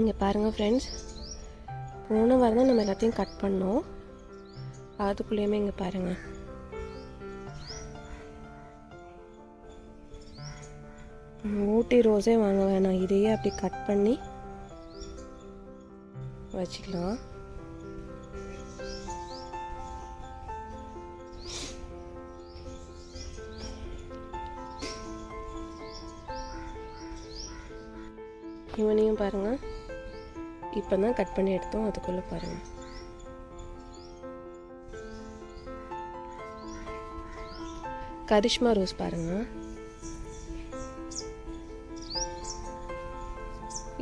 இங்கே பாருங்கள் ஃப்ரெண்ட்ஸ், போன வாரம் தான் நம்ம எல்லாத்தையும் கட் பண்ணோம். அதுக்குள்ளேயுமே இங்கே பாருங்கள், ஊட்டி ரோஸே வாங்க வேணாம், இதையே அப்படி கட் பண்ணி வச்சுக்கலாம். இவனையும் பாருங்கள், இப்போ தான் கட் பண்ணி எடுத்தோம். அதுக்குள்ளே பாருங்கள், கரிஷ்மா ரோஸ் பாருங்கள்.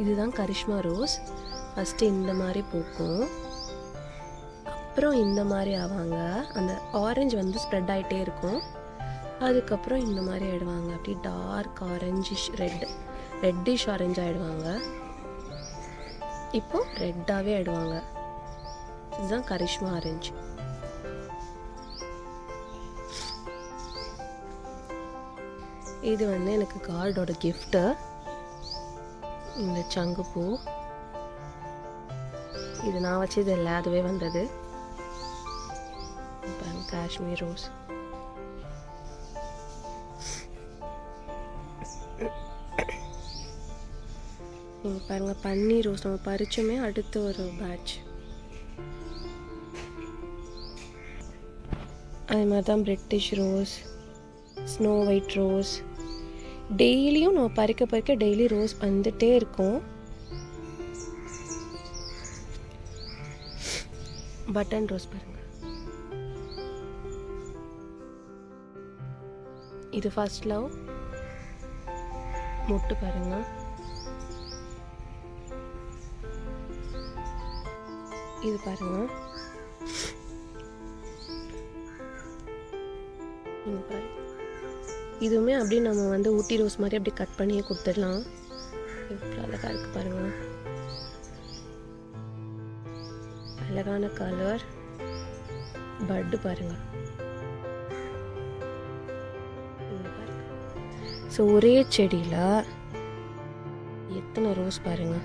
இதுதான் கரிஷ்மா ரோஸ். ஃபஸ்ட்டு இந்த மாதிரி பூக்கும், அப்புறம் இந்த மாதிரி ஆவாங்க. அந்த ஆரஞ்சு வந்து ஸ்ப்ரெட் ஆகிட்டே இருக்கும். அதுக்கப்புறம் இந்த மாதிரி ஆகிடுவாங்க, அப்படி டார்க் ஆரஞ்சிஷ் ரெட்டிஷ் ஆரஞ்சு ஆகிடுவாங்க. இப்போ ரெட்டாகவே ஆகிடுவாங்க. இதுதான் கரிஷ்மா ஆரஞ்சு. இது வந்து எனக்கு கார்டோட கிஃப்ட்டு, இந்த சங்குப்பூ. இது நான் வச்சது இல்லை, அதுவே வந்தது. காஷ்மீர் ரோஸ். இங்கே பாருங்கள், பன்னீர் ரோஸ் நம்ம பறிச்சோமே, அடுத்த ஒரு பேட்ச். அதே மாதிரி தான் British rose, snow white rose. டெய்லியும் நம்ம பறிக்க டெய்லி ரோஸ் வந்துட்டே இருக்கும். பட்டன் ரோஸ் பாருங்க, இது ஃபர்ஸ்ட் லவ். மொட்டு பாருங்க, இது பாருங்க, இதுவுமே அப்படியே நம்ம வந்து ஊட்டி ரோஸ் மாதிரி அப்படி கட் பண்ணியே கொடுத்துடலாம். இவ்வளோ அழகாக இருக்கு பாருங்க, அழகான கலர். பட்டு பாருங்க. ஸோ ஒரே செடியில் எத்தனை ரோஸ் பாருங்க.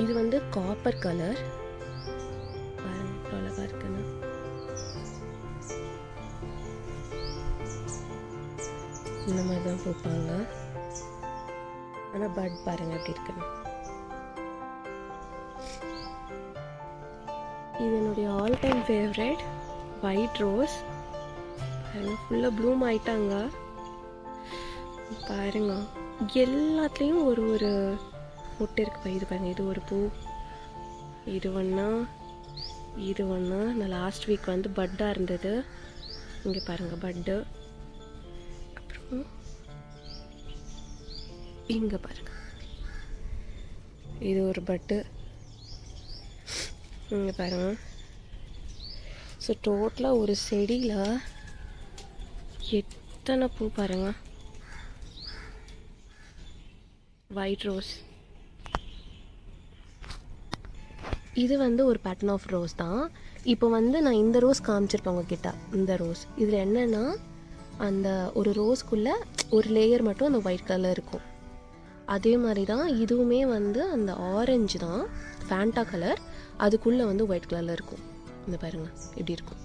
இது வந்து காப்பர் கலர் பாருங்க, இவ்வளோ அழகாக இருக்குன்னு. இந்த மாதிரி தான் பூப்பாங்க, ஆனால் பட் பாருங்க எப்படி இருக்குன்னு. இது என்னுடைய all time favourite white rose பாருங்க, ஃபுல்லாக ப்ளூம் ஆயிட்டாங்க பாருங்க. எல்லாத்துலேயும் ஒரு ஒரு முட்டை இருக்கு. இது பாருங்க, இது ஒரு பூ, இது ஒன்றா, இது ஒன்றா. நான் லாஸ்ட் வீக் வந்து பட்டாக இருந்தது. இங்கே பாருங்க பட்டு. அப்புறம் இங்கே பாருங்க, இது ஒரு பட்டு. இங்கே பாருங்க. ஸோ டோட்டலாக ஒரு செடியில் எத்தனை பூ பாருங்க. White rose. இது வந்து ஒரு பேட்டர்ன் ஆஃப் ரோஸ் தான். இப்போ வந்து நான் இந்த ரோஸ் காமிச்சிருப்பேன் உங்ககிட்ட. இந்த ரோஸ் இதில் என்னென்னா, அந்த ஒரு ரோஸ்க்குள்ளே ஒரு லேயர் மட்டும் அந்த ஒயிட் கலர் இருக்கும். அதே மாதிரி தான் இதுவுமே வந்து அந்த ஆரஞ்சு தான், ஃபேண்டா கலர், அதுக்குள்ளே வந்து ஒயிட் கலரில் இருக்கும். இந்த பாருங்க எப்படி இருக்கும்.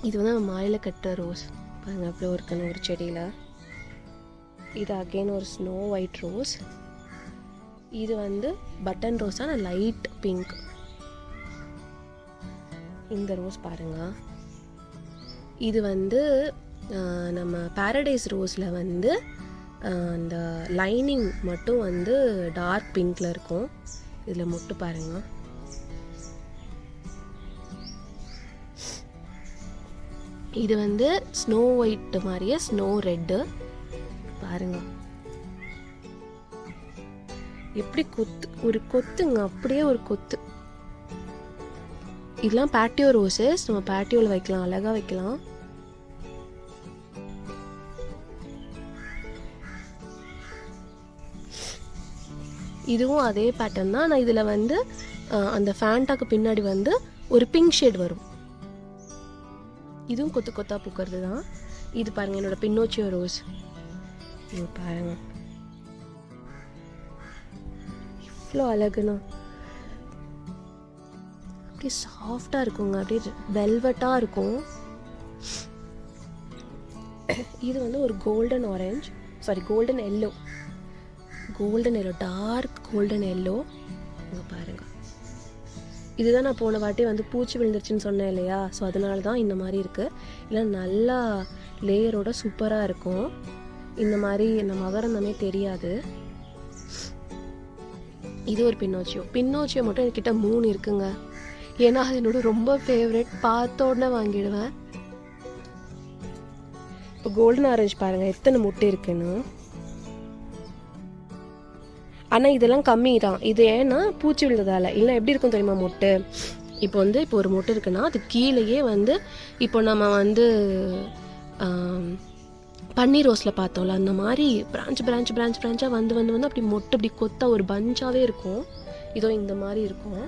இது வந்து நம்ம மாலையில் கட்டுற ரோஸ் பாருங்க, அவ்வளோ இருக்குன்னு ஒரு செடியில். இது அகெயின் ஒரு ஸ்னோ ஒயிட் ரோஸ். இது வந்து பட்டன் ரோஸான லைட் பிங்க். இந்த ரோஸ் பாருங்க, இது வந்து நம்ம பாரடைஸ் ரோஸில் வந்து அந்த லைனிங் மட்டும் வந்து டார்க் பிங்க்ல இருக்கும். இதில் மொட்டு பாருங்க. இது வந்து ஸ்னோ ஒயிட் மாதிரியே ஸ்னோ ரெட்டு பாருங்க, எப்படி கொத்து, ஒரு கொத்துங்க, அப்படியே ஒரு கொத்து. இதெல்லாம் பேட்டியோ ரோசஸ், நம்ம பேட்டியோவில் வைக்கலாம், அழகாக வைக்கலாம். இதுவும் அதே பேட்டர்ன் தான். ஆனால் இதில் வந்து அந்த ஃபேண்டாக்கு பின்னாடி வந்து ஒரு பிங்க் ஷேட் வரும். இதுவும் கொத்து கொத்தாக பூக்கிறது தான். இது பாருங்கள், என்னோட பின்னோச்சியோ ரோஸ். இங்கே பாருங்க, இவ்வளோ அழகுண்ணா. அப்படியே சாஃப்டாக இருக்குங்க, அப்படியே வெல்வெட்டாக இருக்கும். இது வந்து ஒரு golden orange, golden yellow, dark golden yellow. இங்கே பாருங்கள், இதுதான் நான் போன வாட்டி வந்து பூச்சி விழுந்துருச்சுன்னு சொன்னேன் இல்லையா, ஸோ அதனால தான் இந்த மாதிரி இருக்குது. இல்லை நல்லா லேயரோட சூப்பராக இருக்கும். இந்த மாதிரி இந்த மகரந்தமே தெரியாது. இது ஒரு பின்னோச்சியோ மட்டும் என்கிட்ட 3 இருக்குங்க. ஏன்னா அது என்னோட ரொம்ப ஃபேவரட், பார்த்த உடனே வாங்கிடுவேன். இப்போ கோல்டன் ஆரஞ்சு பாருங்கள் எத்தனை முட்டை இருக்குன்னு. ஆனால் இதெல்லாம் கம்மி தான். இது ஏன்னா பூச்சி விழுந்ததால். இல்லை எப்படி இருக்கும் தெரியுமா மொட்டு, இப்போ ஒரு மொட்டு இருக்குன்னா அது கீழேயே வந்து இப்போ நம்ம வந்து பன்னீர் ரோஸில் பார்த்தோம்ல, அந்த மாதிரி பிரான்ச்சாக வந்து அப்படி மொட்டு அப்படி கொத்தா ஒரு பஞ்சாகவே இருக்கும். இதோ இந்த மாதிரி இருக்கும்.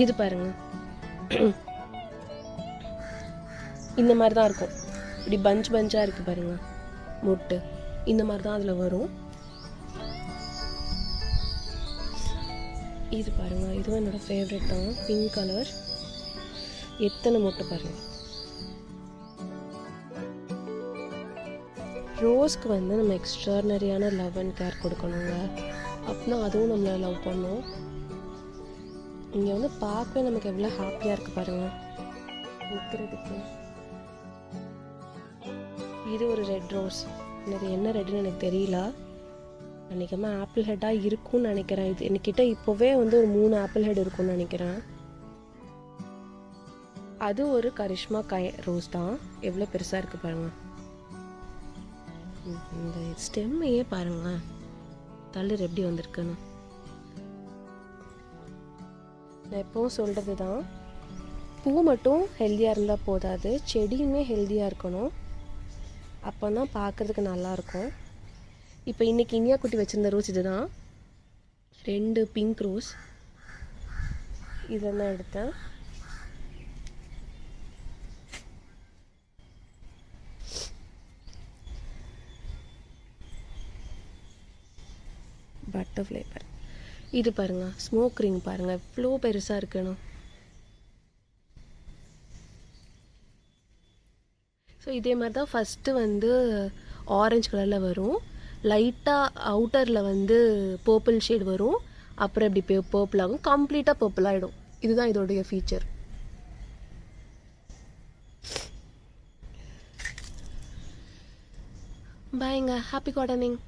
இது பாருங்க, இந்த மாதிரி தான் இருக்கும். இப்படி பஞ்சாக இருக்குது பாருங்க மொட்டு, இந்த மாதிரி தான் அதில் வரும். இது பாருங்கள், இதுவும் என்னோடய ஃபேவரட் தான், பிங்க் கலர். எத்தனை மொட்டு பாருங்கள். ரோஸ்க்கு வந்து நம்ம எக்ஸ்ட்ரானரியான லவ் அண்ட் கேர் கொடுக்கணுங்க, அப்படின்னா அதுவும் நம்மளை லவ் பண்ணும். இங்கே வந்து பார்க்கவே நமக்கு எவ்வளோ ஹாப்பியாக இருக்குது பாருங்கள் நிற்கிறதுக்கு. இது ஒரு ரெட் ரோஸ், இது என்ன ரெட்னு எனக்கு தெரியல, நினைக்காம ஆப்பிள் ஹெட்டாக இருக்கும்னு நினைக்கிறேன். இது என்கிட்ட இப்போவே வந்து ஒரு 3 ஆப்பிள் ஹெட் இருக்கும்னு நினைக்கிறேன். அது ஒரு கரிஷ்மா ரோஸ் தான், எவ்வளோ பெருசாக இருக்குது பாருங்கள். இந்த ஸ்டெம்மையே பாருங்க, தளிர் எப்படி வந்திருக்குன்னு. நான் எப்பவும் சொல்கிறது தான், பூ மட்டும் ஹெல்த்தியாக இருந்தால் போதாது, செடியுமே ஹெல்த்தியாக இருக்கணும், அப்போ தான் பார்க்குறதுக்கு நல்லாயிருக்கும். இப்போ இன்றைக்கி இனியா குட்டி வச்சுருந்த ரோஸ் இது தான், 2 பிங்க் ரோஸ் இதெல்லாம் எடுத்தேன். பட்டர்ஃப்ளை பாருங்க, இது பாருங்கள் ஸ்மோக் ரிங் பாருங்கள் எவ்வளோ பெருசாக இருக்கணும். ஸோ இதே மாதிரி தான் ஃபஸ்ட்டு வந்து ஆரஞ்சு கலரில் வரும், லைட்டாக அவுட்டரில் வந்து பர்பிள் ஷேட் வரும், அப்புறம் இப்படி பர்பிள் ஆகும், கம்ப்ளீட்டாக பர்பிள் ஆகிடும். இதுதான் இதோடைய ஃபீச்சர். பாய்ங்க, ஹாப்பி கார்டனிங்.